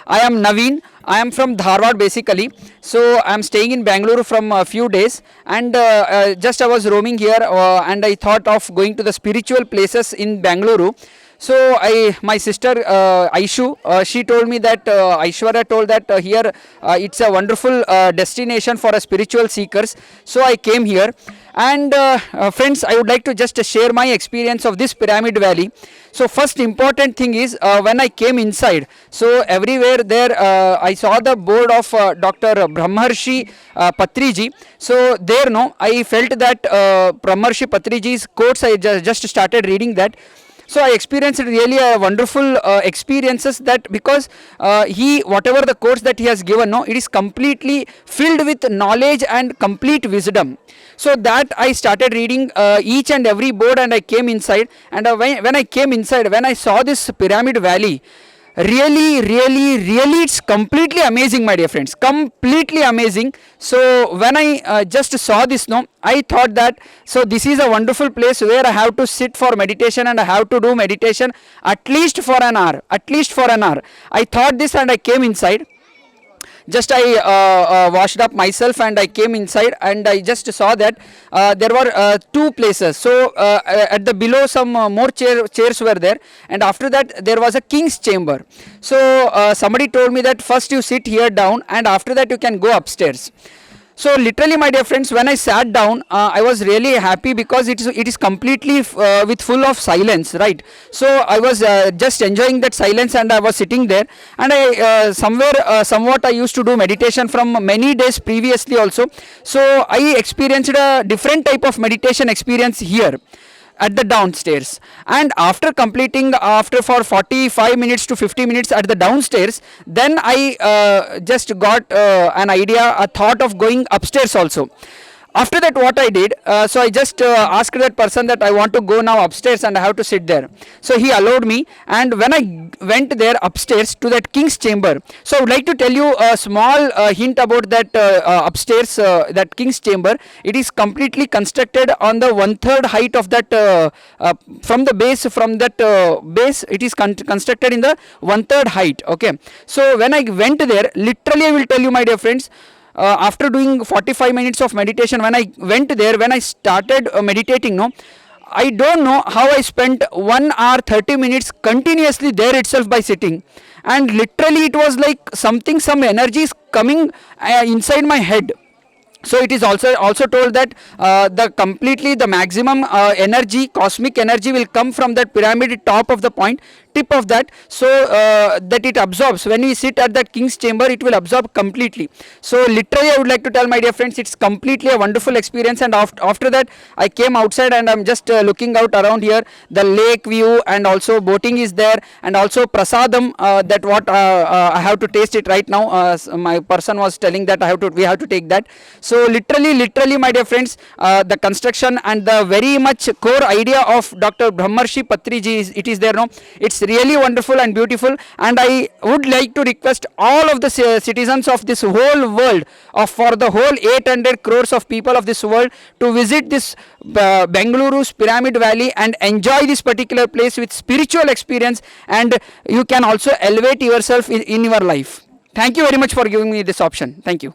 I am Naveen. I am from Dharwad basically. So I am staying in Bangalore from a few days, and just I was roaming here, and I thought of going to the spiritual places in Bangalore. So my sister Aishu, she told me that Aishwarya told that here it's a wonderful destination for a spiritual seekers. So I came here, and friends, I would like to just share my experience of this Pyramid Valley. So first important thing is when I came inside, so everywhere there I saw the board of Dr. Brahmarshi Patriji. So there no, I felt that Brahmarshi Patriji's quotes. I just started reading that. So I experienced really a wonderful experiences, that because he whatever the course that he has given, no, it is completely filled with knowledge and complete wisdom. So that I started reading each and every board, and I came inside, and when I came inside, when I saw this Pyramid Valley, really it's completely amazing, my dear friends, completely amazing. So when I just saw this, no, I thought that so this is a wonderful place where I have to sit for meditation, and I have to do meditation at least for an hour, at least for an hour. I thought this, and I came inside. Just I washed up myself, and I came inside, and I just saw that there were two places. So at the below some more chairs were there, and after that there was a king's chamber. So somebody told me that first you sit here down, and after that you can go upstairs. So literally, my dear friends, when I sat down, I was really happy, because it is completely with full of silence, right? So I was just enjoying that silence, and I was sitting there, and I somewhat I used to do meditation from many days previously also. So I experienced a different type of meditation experience here at the downstairs, and after completing, after for 45 minutes to 50 minutes at the downstairs, then I just got an idea, a thought of going upstairs also. After that, what I did, so I just asked that person that I want to go now upstairs, and I have to sit there. So he allowed me, and when I went there upstairs to that king's chamber, so I would like to tell you a small hint about that upstairs, that king's chamber. It is completely constructed on the one third height of that, from the base, from that base, it is constructed in the one third height. Okay. So when I went there, literally I will tell you, my dear friends, after doing 45 minutes of meditation, when I went there, when I started meditating, no, I don't know how I spent 1 hour 30 minutes continuously there itself by sitting, and literally it was like something, some energy is coming inside my head. So it is also told that the maximum energy, cosmic energy, will come from that pyramid top of the point, tip of that. So that it absorbs. When we sit at that king's chamber, it will absorb completely. So literally I would like to tell, my dear friends, it's completely a wonderful experience. And after that I came outside, and I'm just looking out around here, the lake view, and also boating is there, and also prasadam, that what I have to taste it right now. My person was telling that we have to take that. So literally, my dear friends, the construction and the very much core idea of Dr. Brahmarshi Patriji it is there, no. It's really wonderful and beautiful, and I would like to request all of the citizens of this whole world, for the whole 800 crores of people of this world, to visit this Bengaluru's Pyramid Valley and enjoy this particular place with spiritual experience, and you can also elevate yourself in your life. Thank you very much for giving me this option. Thank you.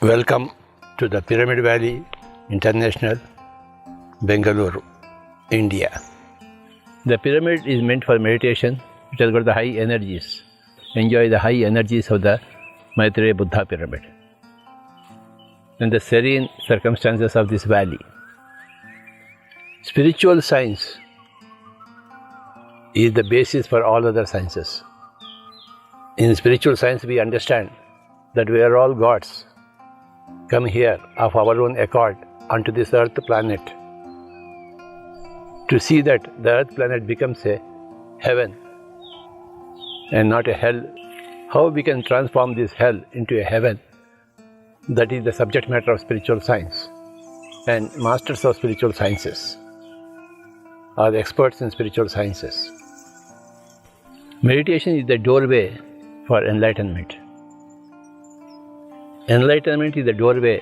Welcome to the Pyramid Valley International, Bengaluru, India. The pyramid is meant for meditation. It has got the high energies. Enjoy the high energies of the Maitreya Buddha pyramid and the serene circumstances of this valley. Spiritual science is the basis for all other sciences. In spiritual science, we understand that we are all gods, come here of our own accord onto this earth planet to see that the earth planet becomes a heaven and not a hell. How we can transform this hell into a heaven, that is the subject matter of spiritual science. And masters of spiritual sciences are the experts in spiritual sciences. Meditation is the doorway for enlightenment. Enlightenment is the doorway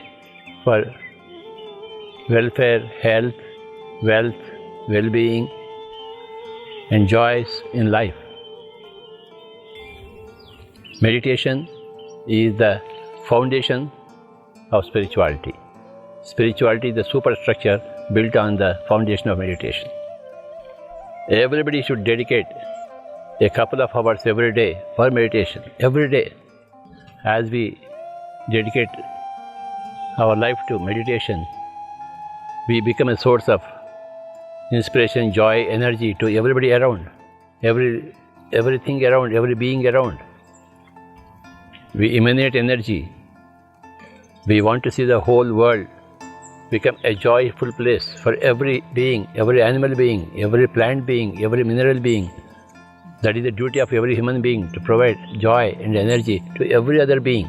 for welfare, health, wealth, well-being, and joys in life. Meditation is the foundation of spirituality. Spirituality is the superstructure built on the foundation of meditation. Everybody should dedicate a couple of hours every day for meditation, every day. As we dedicate our life to meditation, we become a source of inspiration, joy, energy to everybody around, everything around, every being around. We emanate energy. We want to see the whole world become a joyful place for every being, every animal being, every plant being, every mineral being. That is the duty of every human being, to provide joy and energy to every other being.